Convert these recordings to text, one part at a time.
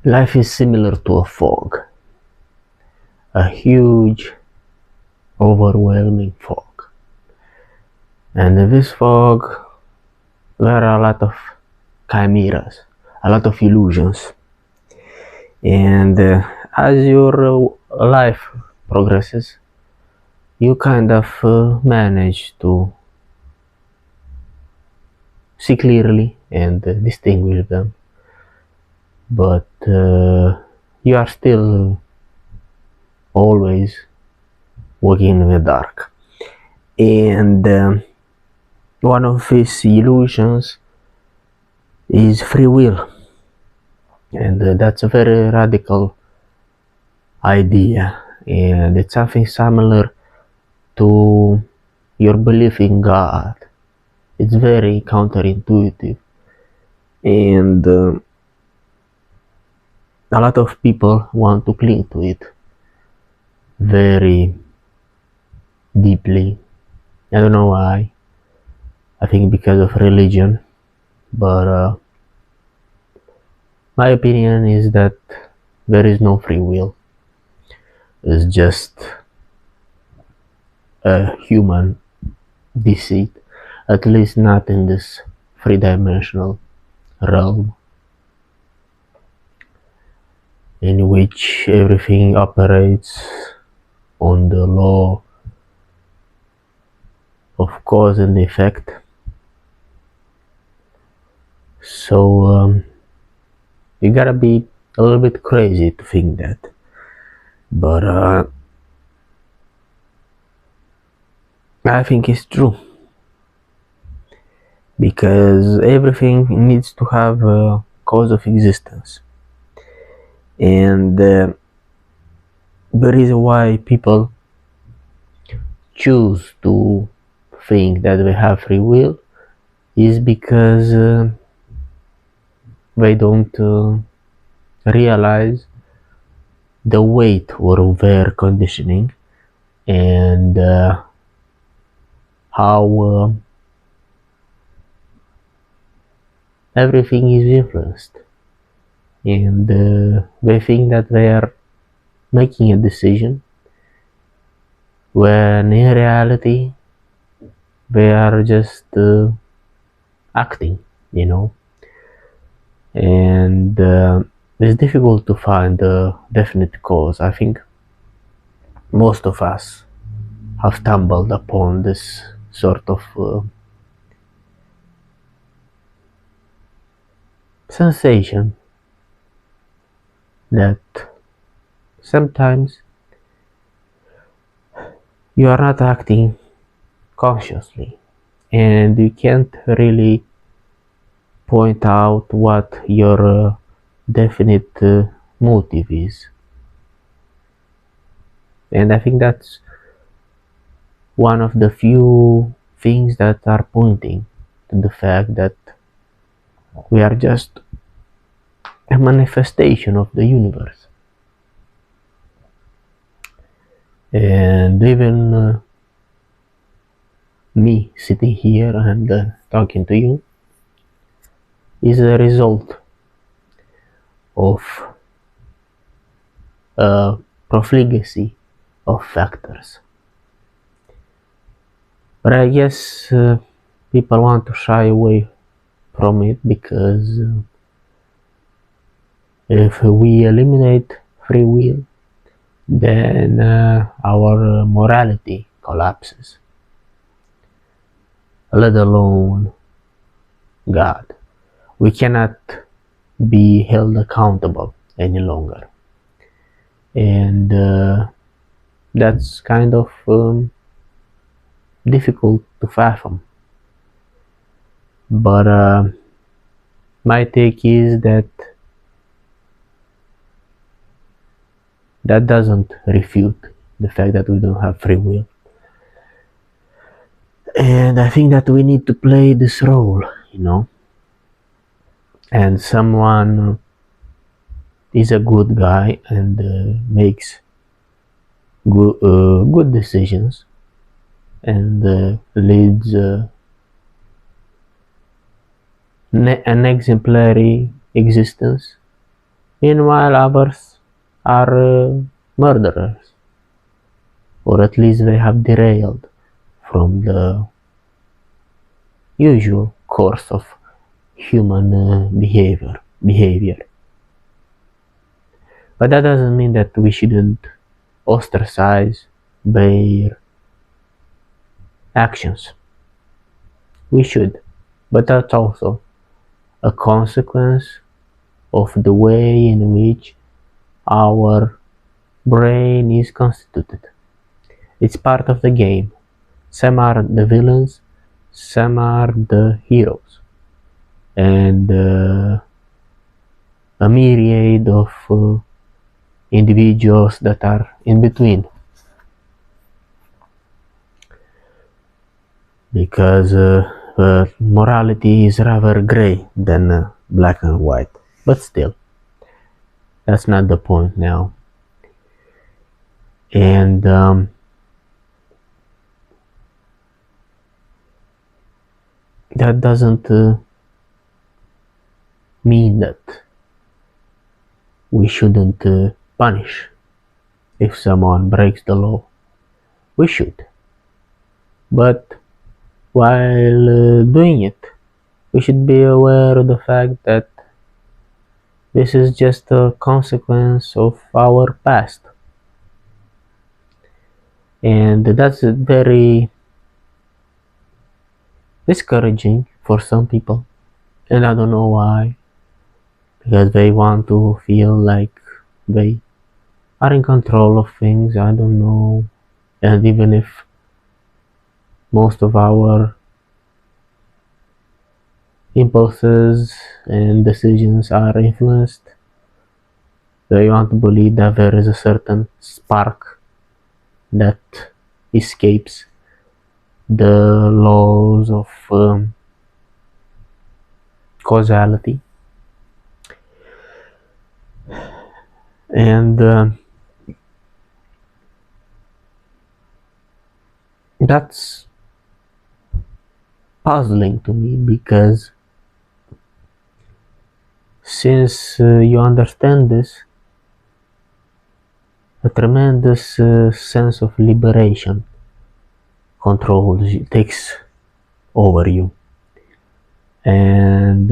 Life is similar to a fog, a huge, overwhelming fog. And in this fog, there are a lot of chimeras, a lot of illusions. And as your life progresses, you kind of manage to see clearly and distinguish them. But you are still always walking in the dark. And one of these illusions is free will. And that's a very radical idea. And it's something similar to your belief in God. It's very counterintuitive. And a lot of people want to cling to it very deeply. I don't know why. I think because of religion. But my opinion is that there is no free will. It's just a human deceit, at least not in this three-dimensional realm in which everything operates on the law of cause and effect. So you gotta be a little bit crazy to think that. But I think it's true. Because everything needs to have a cause of existence. And the reason why people choose to think that they have free will is because they don't realize the weight of their conditioning and how everything is influenced. And they think that they are making a decision when in reality they are just acting, and it's difficult to find a definite cause. I think most of us have stumbled upon this sort of sensation that sometimes you are not acting consciously and you can't really point out what your definite motive is. And I think that's one of the few things that are pointing to the fact that we are just a manifestation of the universe. And even me sitting here and talking to you is a result of a profligacy of factors. But I guess people want to shy away from it because if we eliminate free will, then our morality collapses, let alone God. We cannot be held accountable any longer. And that's kind of difficult to fathom. But my take is that doesn't refute the fact that we don't have free will. And I think that we need to play this role, and someone is a good guy and makes good decisions and leads an exemplary existence, Meanwhile, others are murderers, or at least they have derailed from the usual course of human behavior. But that doesn't mean that we shouldn't ostracize their actions. We should, but that's also a consequence of the way in which our brain is constituted. It's part of the game. Some are the villains, some are the heroes, and a myriad of individuals that are in between. Because morality is rather gray than black and white. But still, that's not the point now. And that doesn't mean that we shouldn't punish if someone breaks the law. We should. But while doing it, we should be aware of the fact that this is just a consequence of our past. And that's very discouraging for some people. And I don't know why. Because they want to feel like they are in control of things. I don't know. And even if most of our impulses and decisions are influenced, they want to believe that there is a certain spark that escapes the laws of causality. And that's puzzling to me, because since you understand this, a tremendous sense of liberation takes over you, and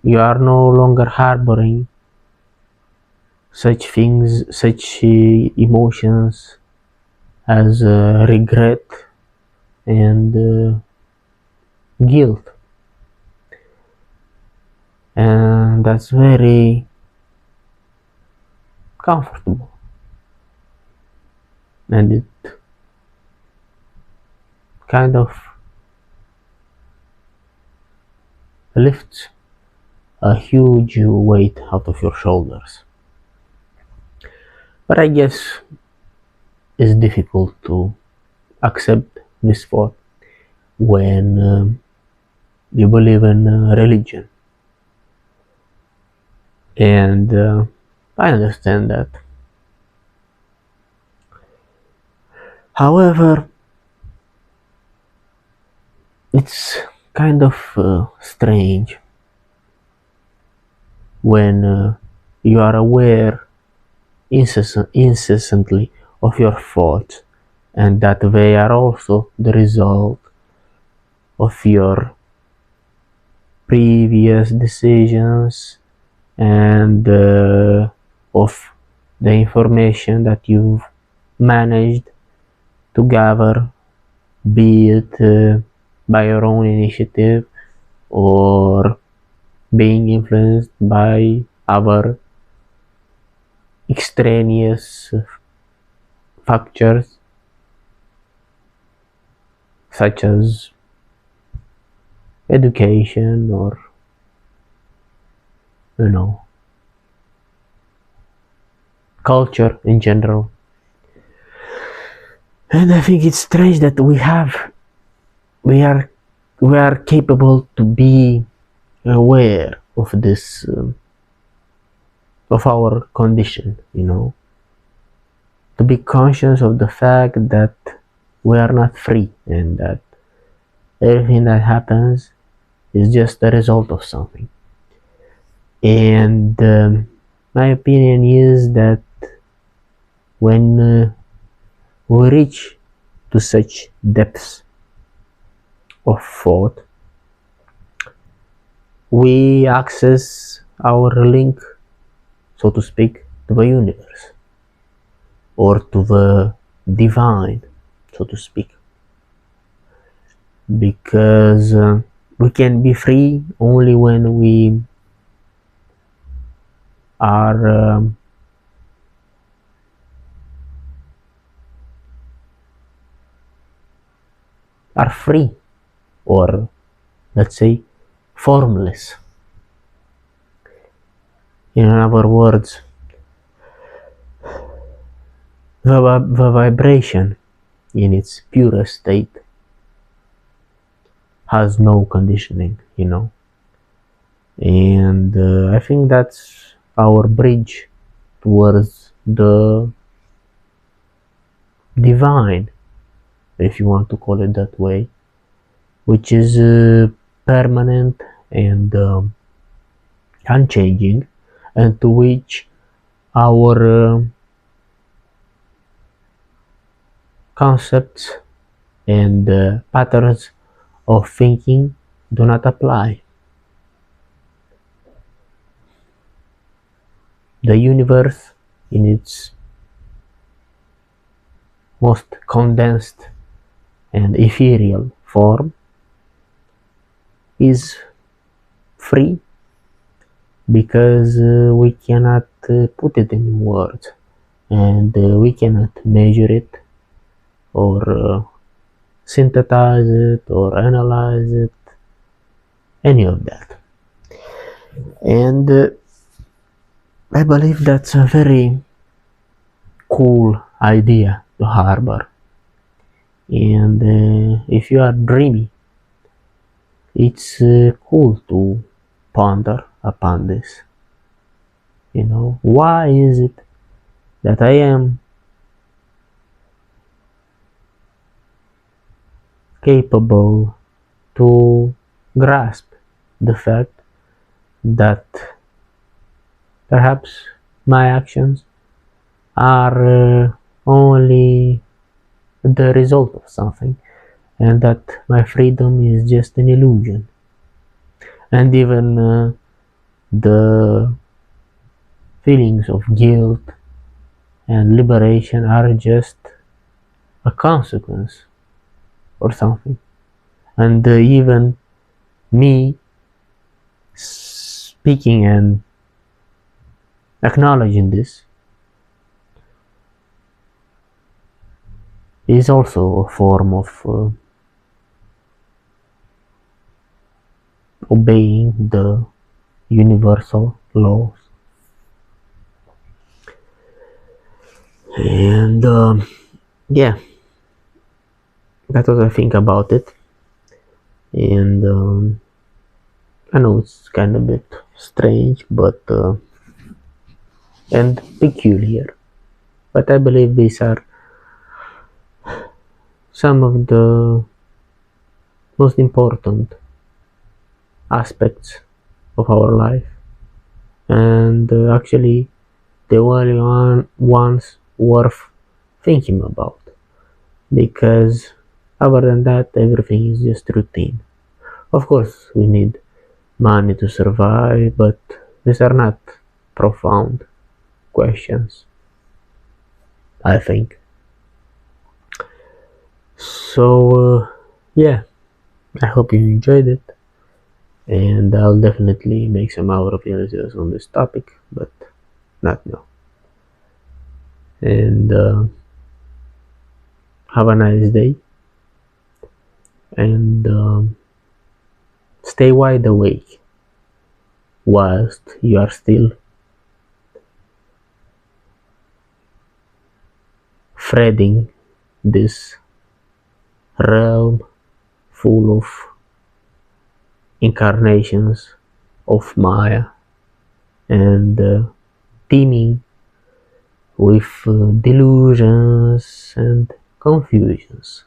you are no longer harboring such things, such emotions as regret and guilt. And that's very comfortable, and it kind of lifts a huge weight out of your shoulders. But I guess it's difficult to accept this thought when you believe in religion. And I understand that. However, it's kind of strange when you are aware incessantly of your thoughts, and that they are also the result of your previous decisions and of the information that you've managed to gather, be it by your own initiative or being influenced by other extraneous factors such as education or culture in general. And I think it's strange that we are capable to be aware of this of our condition, to be conscious of the fact that we are not free, and that everything that happens is just a result of something. And my opinion is that when we reach to such depths of thought, we access our link, so to speak, to the universe or to the divine, so to speak, because we can be free only when we are free, or let's say formless. In other words, the vibration in its purest state has no conditioning, and I think that's our bridge towards the divine, if you want to call it that way, which is permanent and unchanging, and to which our concepts and patterns of thinking do not apply. The universe, in its most condensed and ethereal form, is free because we cannot put it in words, and we cannot measure it or synthesize it or analyze it, any of that. And I believe that's a very cool idea to harbor. And if you are dreamy, it's cool to ponder upon this. Why is it that I am capable to grasp the fact that perhaps my actions are only the result of something, and that my freedom is just an illusion, and even the feelings of guilt and liberation are just a consequence or something, and even me speaking and acknowledging this is also a form of obeying the universal laws. And yeah, that's what I think about it. And I know it's kind of a bit strange, but and peculiar, but I believe these are some of the most important aspects of our life, and actually the only ones worth thinking about, because other than that everything is just routine. Of course we need money to survive, but these are not profound questions, I think. So yeah, I hope you enjoyed it, and I'll definitely make some other videos on this topic, but not now. And have a nice day, and stay wide awake whilst you are still threading this realm full of incarnations of Maya, and teeming with delusions and confusions.